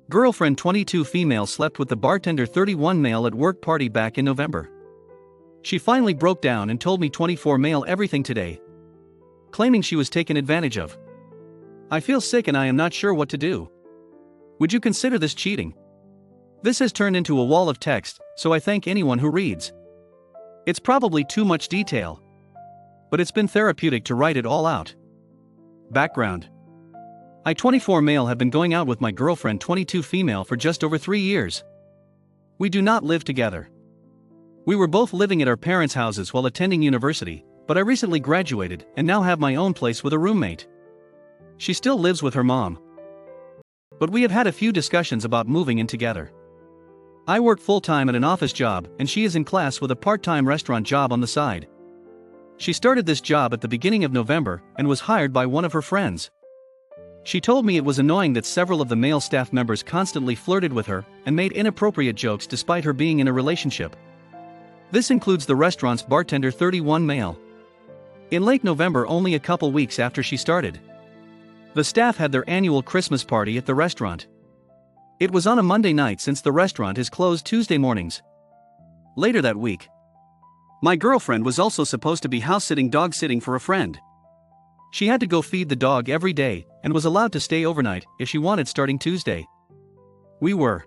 Girlfriend 22 female slept with the bartender 31 male at work party back in November. She finally broke down and told me 24 male everything today, claiming she was taken advantage of. I feel sick and I am not sure what to do. Would you consider this cheating? This has turned into a wall of text, so I thank anyone who reads. It's probably too much detail, but it's been therapeutic to write it all out. Background: I 24 male have been going out with my girlfriend 22 female for just over 3 years. We do not live together. We were both living at our parents' houses while attending university, but I recently graduated and now have my own place with a roommate. She still lives with her mom. But we have had a few discussions about moving in together. I work full-time at an office job and she is in class with a part-time restaurant job on the side. She started this job at the beginning of November and was hired by one of her friends. She told me it was annoying that several of the male staff members constantly flirted with her and made inappropriate jokes despite her being in a relationship. This includes the restaurant's bartender 31 male. In late November, only a couple weeks after she started, the staff had their annual Christmas party at the restaurant. It was on a Monday night since the restaurant is closed Tuesday mornings. Later that week, my girlfriend was also supposed to be house-sitting dog-sitting for a friend. She had to go feed the dog every day and was allowed to stay overnight if she wanted starting Tuesday. We were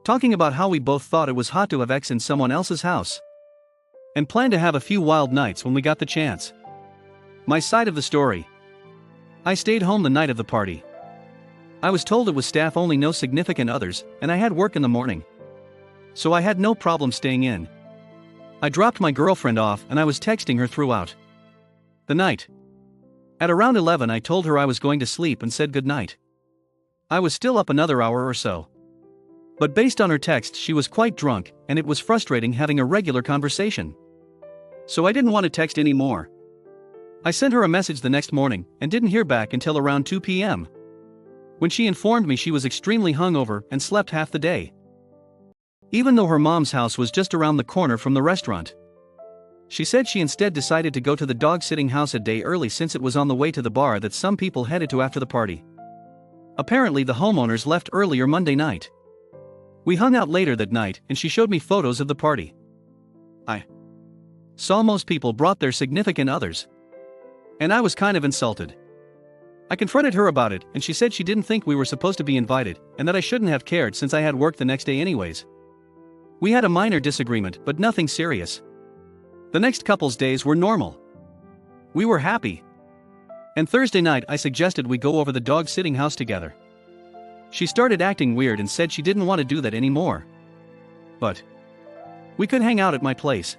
talking about how we both thought it was hot to have ex in someone else's house and planned to have a few wild nights when we got the chance. My side of the story: I stayed home the night of the party. I was told it was staff only, no significant others, and I had work in the morning, so I had no problem staying in. I dropped my girlfriend off and I was texting her throughout the night. At around 11 I told her I was going to sleep and said goodnight. I was still up another hour or so. But based on her text, she was quite drunk and it was frustrating having a regular conversation. So I didn't want to text anymore. I sent her a message the next morning and didn't hear back until around 2 p.m. when she informed me she was extremely hungover and slept half the day, even though her mom's house was just around the corner from the restaurant. She said she instead decided to go to the dog-sitting house a day early since it was on the way to the bar that some people headed to after the party. Apparently the homeowners left earlier Monday night. We hung out later that night and she showed me photos of the party. I saw most people brought their significant others, and I was kind of insulted. I confronted her about it and she said she didn't think we were supposed to be invited and that I shouldn't have cared since I had work the next day anyways. We had a minor disagreement but nothing serious. The next couple's days were normal. We were happy. And Thursday night I suggested we go over the dog-sitting house together. She started acting weird and said she didn't want to do that anymore. But we could hang out at my place.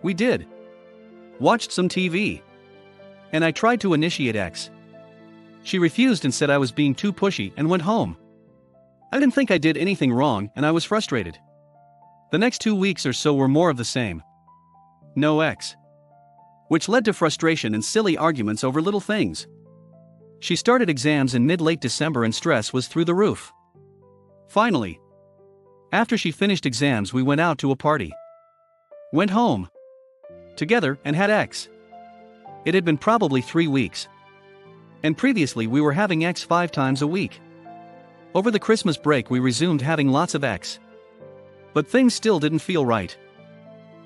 We did. Watched some TV. And I tried to initiate X. She refused and said I was being too pushy and went home. I didn't think I did anything wrong and I was frustrated. The next 2 weeks or so were more of the same. No X. Which led to frustration and silly arguments over little things. She started exams in mid-late December and stress was through the roof. Finally, after she finished exams, we went out to a party. Went home together and had X. It had been probably 3 weeks. And previously we were having X 5 times a week. Over the Christmas break we resumed having lots of X. But things still didn't feel right.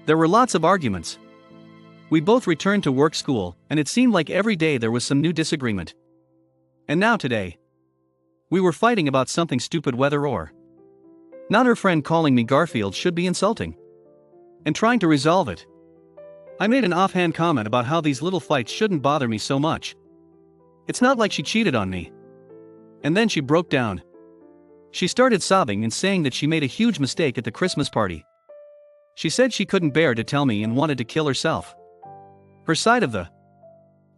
There were lots of arguments. We both returned to work school and it seemed like every day there was some new disagreement. And now today, we were fighting about something stupid, whether or not her friend calling me Garfield should be insulting, and trying to resolve it. I made an offhand comment about how these little fights shouldn't bother me so much. It's not like she cheated on me. And then she broke down. She started sobbing and saying that she made a huge mistake at the Christmas party. She said she couldn't bear to tell me and wanted to kill herself. Her side of the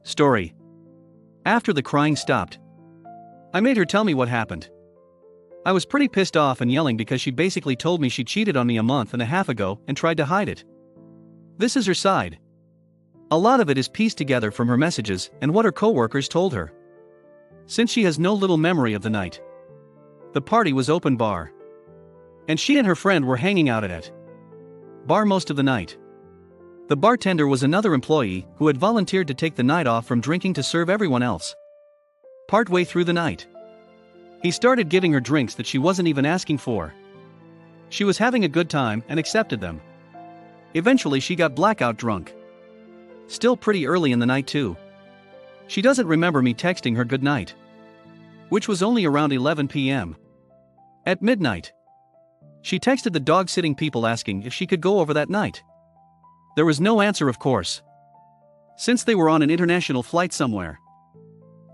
story. After the crying stopped, I made her tell me what happened. I was pretty pissed off and yelling because she basically told me she cheated on me a month and a half ago and tried to hide it. This is her side. A lot of it is pieced together from her messages and what her coworkers told her. Since she has no little memory of the night. The party was open bar. And she and her friend were hanging out at it. Bar most of the night. The bartender was another employee who had volunteered to take the night off from drinking to serve everyone else. Partway through the night, He started giving her drinks that she wasn't even asking for. She was having a good time and accepted them. Eventually she got blackout drunk. Still pretty early in the night too. She doesn't remember me texting her goodnight, which was only around 11 p.m. At midnight, she texted the dog-sitting people asking if she could go over that night. There was no answer, of course, since they were on an international flight somewhere.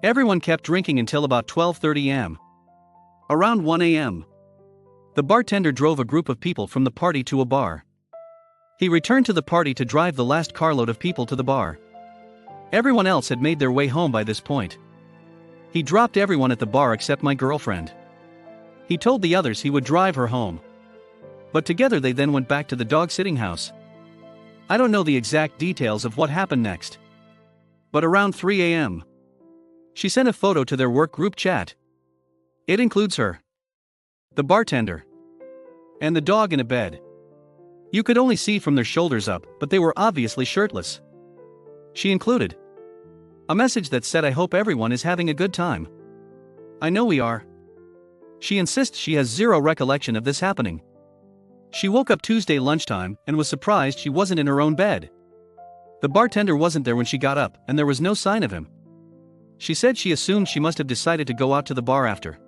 Everyone kept drinking until about 12:30 a.m. Around 1 a.m., the bartender drove a group of people from the party to a bar. He returned to the party to drive the last carload of people to the bar. Everyone else had made their way home by this point. He dropped everyone at the bar except my girlfriend. He told the others he would drive her home. But together they then went back to the dog-sitting house. I don't know the exact details of what happened next. But around 3 a.m., she sent a photo to their work group chat. It includes her, the bartender, and the dog in a bed. You could only see from their shoulders up, but they were obviously shirtless. She included a message that said, "I hope everyone is having a good time. I know we are." She insists she has zero recollection of this happening. She woke up Tuesday lunchtime and was surprised she wasn't in her own bed. The bartender wasn't there when she got up, and there was no sign of him. She said she assumed she must have decided to go out to the bar after,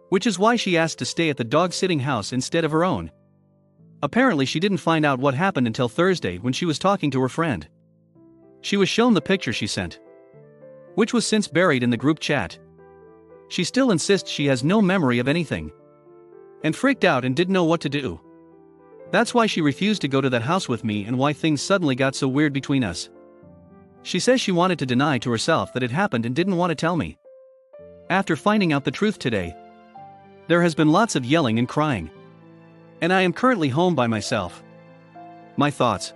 which is why she asked to stay at the dog-sitting house instead of her own. Apparently she didn't find out what happened until Thursday when she was talking to her friend. She was shown the picture she sent, which was since buried in the group chat. She still insists she has no memory of anything, and freaked out and didn't know what to do. That's why she refused to go to that house with me and why things suddenly got so weird between us. She says she wanted to deny to herself that it happened and didn't want to tell me. After finding out the truth today, there has been lots of yelling and crying. And I am currently home by myself. My thoughts.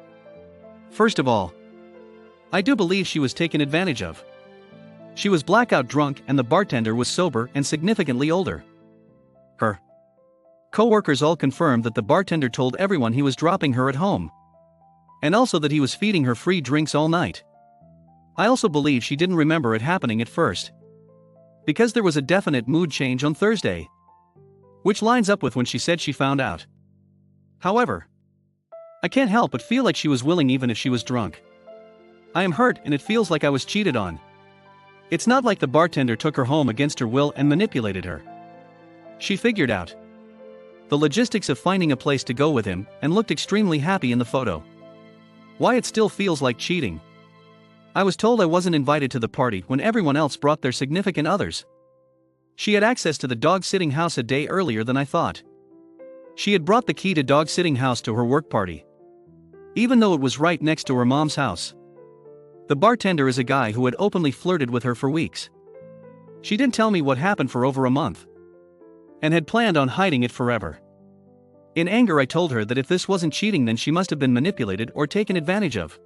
First of all, I do believe she was taken advantage of. She was blackout drunk and the bartender was sober and significantly older. Her co-workers all confirmed that the bartender told everyone he was dropping her at home, and also that he was feeding her free drinks all night. I also believe she didn't remember it happening at first, because there was a definite mood change on Thursday, which lines up with when she said she found out. However, I can't help but feel like she was willing even if she was drunk. I am hurt and it feels like I was cheated on. It's not like the bartender took her home against her will and manipulated her. She figured out the logistics of finding a place to go with him and looked extremely happy in the photo. Why it still feels like cheating? I was told I wasn't invited to the party when everyone else brought their significant others. She had access to the dog-sitting house a day earlier than I thought. She had brought the key to dog-sitting house to her work party, even though it was right next to her mom's house. The bartender is a guy who had openly flirted with her for weeks. She didn't tell me what happened for over a month, and had planned on hiding it forever. In anger I told her that if this wasn't cheating then she must have been manipulated or taken advantage of.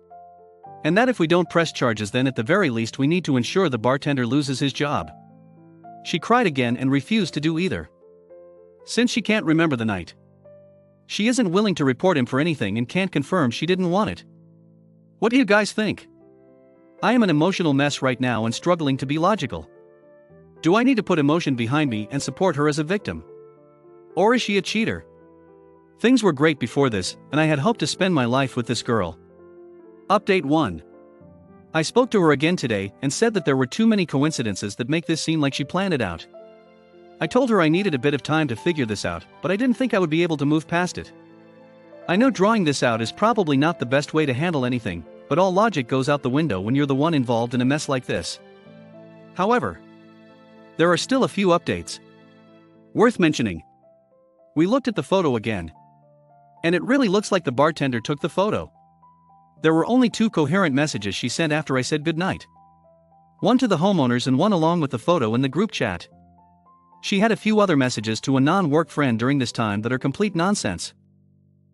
And that if we don't press charges then at the very least we need to ensure the bartender loses his job. She cried again and refused to do either, since she can't remember the night. She isn't willing to report him for anything and can't confirm she didn't want it. What do you guys think? I am an emotional mess right now and struggling to be logical. Do I need to put emotion behind me and support her as a victim? Or is she a cheater? Things were great before this, and I had hoped to spend my life with this girl. Update 1. I spoke to her again today and said that there were too many coincidences that make this seem like she planned it out. I told her I needed a bit of time to figure this out, but I didn't think I would be able to move past it. I know drawing this out is probably not the best way to handle anything, but all logic goes out the window when you're the one involved in a mess like this. However, there are still a few updates worth mentioning. We looked at the photo again, and it really looks like the bartender took the photo. There were only 2 coherent messages she sent after I said goodnight. One to the homeowners and one along with the photo in the group chat. She had a few other messages to a non-work friend during this time that are complete nonsense.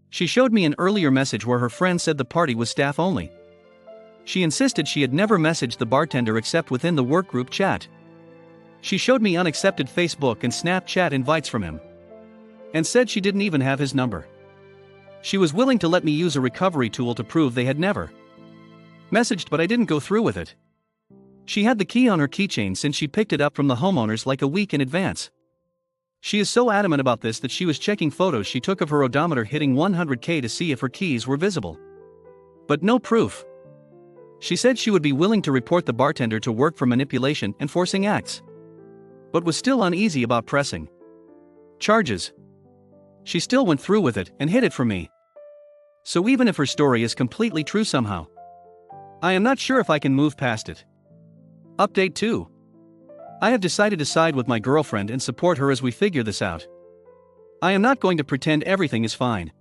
She showed me an earlier message where her friend said the party was staff only. She insisted she had never messaged the bartender except within the work group chat. She showed me unaccepted Facebook and Snapchat invites from him, and said she didn't even have his number. She was willing to let me use a recovery tool to prove they had never messaged, but I didn't go through with it. She had the key on her keychain since she picked it up from the homeowners like a week in advance. She is so adamant about this that she was checking photos she took of her odometer hitting 100k to see if her keys were visible. But no proof. She said she would be willing to report the bartender to work for manipulation and forcing acts, but was still uneasy about pressing charges. She still went through with it and hid it from me. So even if her story is completely true somehow, I am not sure if I can move past it. Update 2. I have decided to side with my girlfriend and support her as we figure this out. I am not going to pretend everything is fine.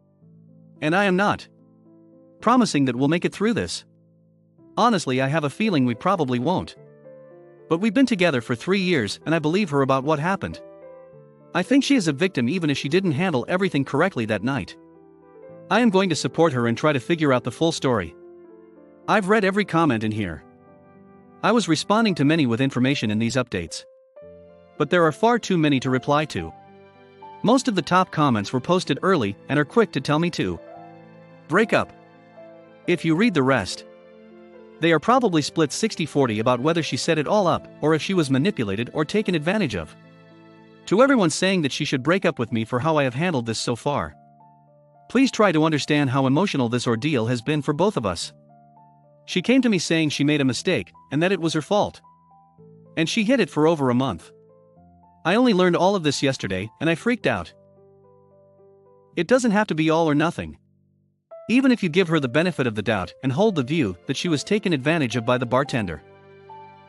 And I am not promising that we'll make it through this. Honestly, I have a feeling we probably won't. But we've been together for 3 years and I believe her about what happened. I think she is a victim even if she didn't handle everything correctly that night. I am going to support her and try to figure out the full story. I've read every comment in here. I was responding to many with information in these updates, but there are far too many to reply to. Most of the top comments were posted early and are quick to tell me to break up. If you read the rest, they are probably split 60-40 about whether she set it all up or if she was manipulated or taken advantage of. To everyone saying that she should break up with me for how I have handled this so far, please try to understand how emotional this ordeal has been for both of us. She came to me saying she made a mistake and that it was her fault. And she hid it for over a month. I only learned all of this yesterday and I freaked out. It doesn't have to be all or nothing. Even if you give her the benefit of the doubt and hold the view that she was taken advantage of by the bartender,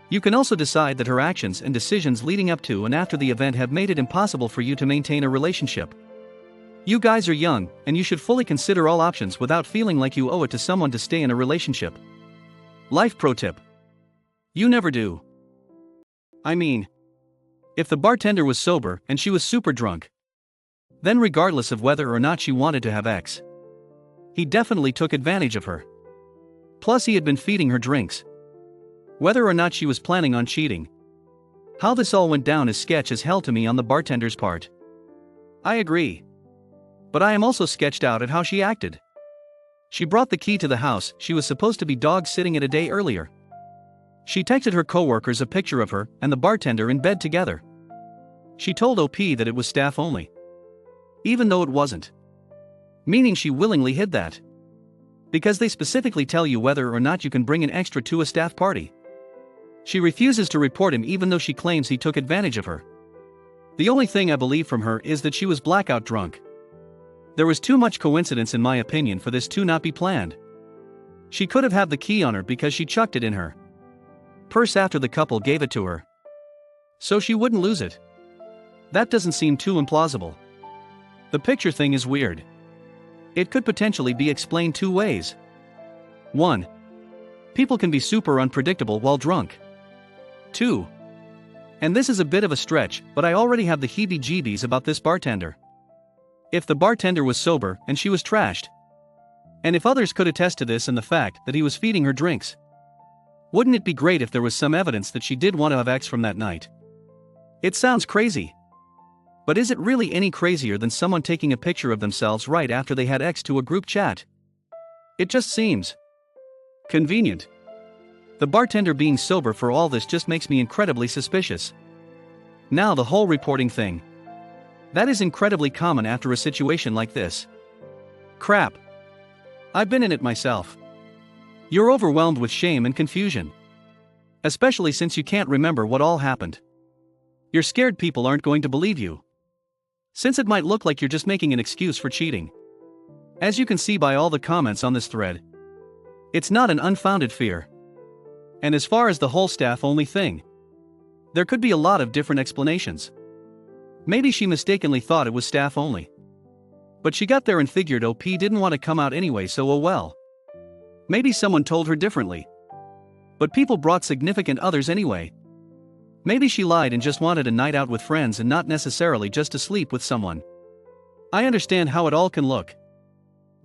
you can also decide that her actions and decisions leading up to and after the event have made it impossible for you to maintain a relationship. You guys are young and you should fully consider all options without feeling like you owe it to someone to stay in a relationship. Life pro tip: you never do. I mean, if the bartender was sober and she was super drunk, then regardless of whether or not she wanted to have sex, he definitely took advantage of her. Plus he had been feeding her drinks. Whether or not she was planning on cheating, how this all went down is sketch as hell to me on the bartender's part. I agree. But I am also sketched out at how she acted. She brought the key to the house she was supposed to be dog sitting at a day earlier. She texted her coworkers a picture of her and the bartender in bed together. She told OP that it was staff only, even though it wasn't. Meaning she willingly hid that. Because they specifically tell you whether or not you can bring an extra to a staff party. She refuses to report him even though she claims he took advantage of her. The only thing I believe from her is that she was blackout drunk. There was too much coincidence in my opinion for this to not be planned. She could have had the key on her because she chucked it in her purse after the couple gave it to her, so she wouldn't lose it. That doesn't seem too implausible. The picture thing is weird. It could potentially be explained 2 ways. 1. People can be super unpredictable while drunk. 2. And this is a bit of a stretch, but I already have the heebie-jeebies about this bartender. If the bartender was sober and she was trashed, and if others could attest to this and the fact that he was feeding her drinks, wouldn't it be great if there was some evidence that she did want to have sex from that night? It sounds crazy. But is it really any crazier than someone taking a picture of themselves right after they had sex to a group chat? It just seems convenient. The bartender being sober for all this just makes me incredibly suspicious. Now the whole reporting thing. That is incredibly common after a situation like this. Crap. I've been in it myself. You're overwhelmed with shame and confusion. Especially since you can't remember what all happened. You're scared people aren't going to believe you, since it might look like you're just making an excuse for cheating. As you can see by all the comments on this thread, it's not an unfounded fear. And as far as the whole staff-only thing, there could be a lot of different explanations. Maybe she mistakenly thought it was staff only. But she got there and figured OP didn't want to come out anyway, so oh well. Maybe someone told her differently. But people brought significant others anyway. Maybe she lied and just wanted a night out with friends and not necessarily just to sleep with someone. I understand how it all can look.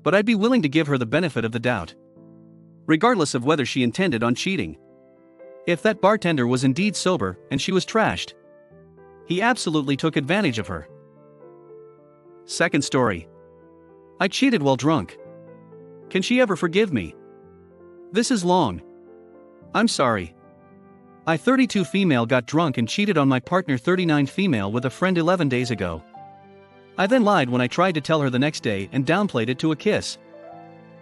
But I'd be willing to give her the benefit of the doubt, regardless of whether she intended on cheating. If that bartender was indeed sober and she was trashed, he absolutely took advantage of her. Second story. I cheated while drunk. Can she ever forgive me? This is long. I'm sorry. I 32 female got drunk and cheated on my partner 39 female with a friend 11 days ago. I then lied when I tried to tell her the next day and downplayed it to a kiss.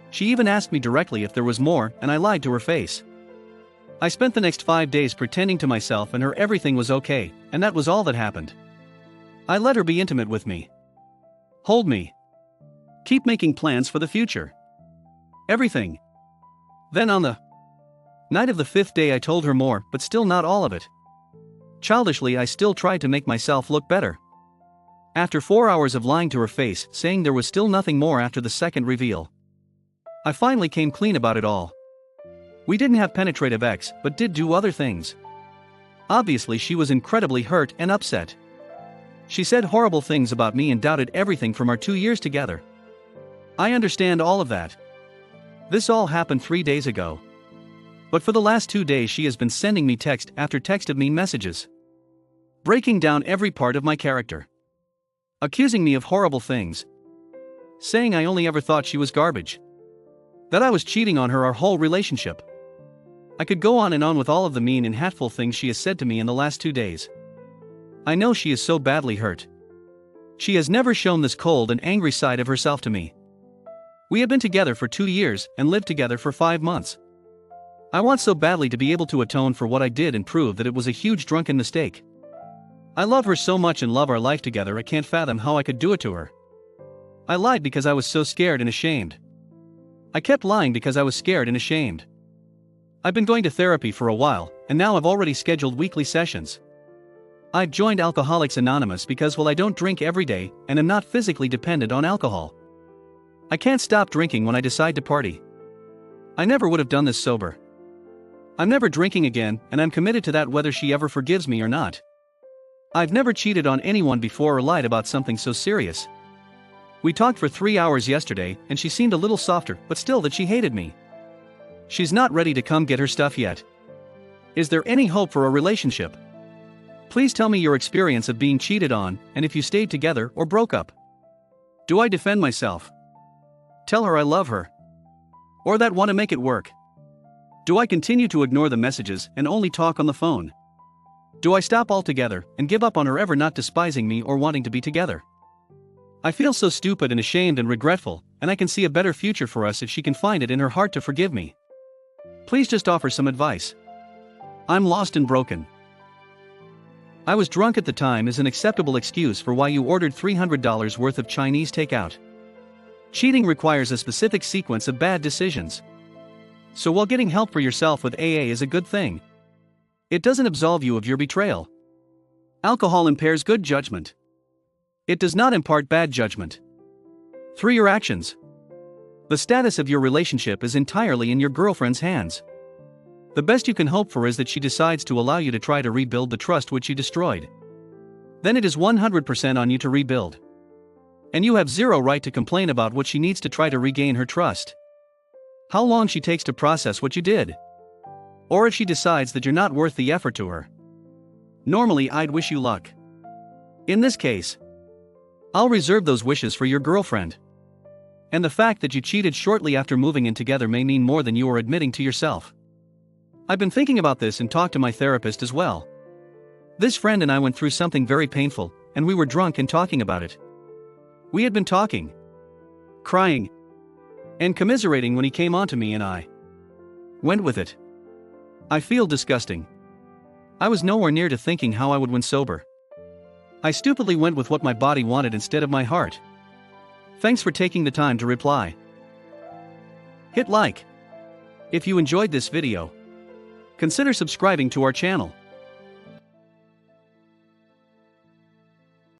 She even asked me directly if there was more, and I lied to her face. I spent the next 5 days pretending to myself and her everything was okay, and that was all that happened. I let her be intimate with me. Hold me. Keep making plans for the future. Everything. Then on the night of the 5th day I told her more, but still not all of it. Childishly I still tried to make myself look better. After 4 hours of lying to her face, saying there was still nothing more after the second reveal, I finally came clean about it all. We didn't have penetrative sex, but did do other things. Obviously she was incredibly hurt and upset. She said horrible things about me and doubted everything from our 2 years together. I understand all of that. This all happened 3 days ago. But for the last 2 days she has been sending me text after text of mean messages, breaking down every part of my character, accusing me of horrible things, saying I only ever thought she was garbage, that I was cheating on her our whole relationship. I could go on and on with all of the mean and hateful things she has said to me in the last 2 days. I know she is so badly hurt. She has never shown this cold and angry side of herself to me. We have been together for 2 years and lived together for 5 months. I want so badly to be able to atone for what I did and prove that it was a huge drunken mistake. I love her so much and love our life together I can't fathom how I could do it to her. I lied because I was so scared and ashamed. I kept lying because I was scared and ashamed. I've been going to therapy for a while, and now I've already scheduled weekly sessions. I've joined Alcoholics Anonymous because I don't drink every day and am not physically dependent on alcohol. I can't stop drinking when I decide to party. I never would have done this sober. I'm never drinking again, and I'm committed to that whether she ever forgives me or not. I've never cheated on anyone before or lied about something so serious. We talked for 3 hours yesterday, and she seemed a little softer, but still that she hated me. She's not ready to come get her stuff yet. Is there any hope for a relationship? Please tell me your experience of being cheated on, and if you stayed together or broke up. Do I defend myself? Tell her I love her? Or that want to make it work? Do I continue to ignore the messages and only talk on the phone? Do I stop altogether and give up on her ever not despising me or wanting to be together? I feel so stupid and ashamed and regretful, and I can see a better future for us if she can find it in her heart to forgive me. Please just offer some advice. I'm lost and broken. I was drunk at the time is an acceptable excuse for why you ordered $300 worth of Chinese takeout. Cheating requires a specific sequence of bad decisions. So while getting help for yourself with AA is a good thing, it doesn't absolve you of your betrayal. Alcohol impairs good judgment. It does not impart bad judgment. Through your actions, the status of your relationship is entirely in your girlfriend's hands. The best you can hope for is that she decides to allow you to try to rebuild the trust which you destroyed. Then it is 100% on you to rebuild. And you have zero right to complain about what she needs to try to regain her trust. How long she takes to process what you did. Or if she decides that you're not worth the effort to her. Normally I'd wish you luck. In this case, I'll reserve those wishes for your girlfriend. And the fact that you cheated shortly after moving in together may mean more than you are admitting to yourself. I've been thinking about this and talked to my therapist as well. This friend and I went through something very painful, and we were drunk and talking about it. We had been talking, crying, and commiserating when he came on to me and I went with it. I feel disgusting. I was nowhere near to thinking how I would when sober. I stupidly went with what my body wanted instead of my heart. Thanks for taking the time to reply. Hit like if you enjoyed this video. Consider subscribing to our channel.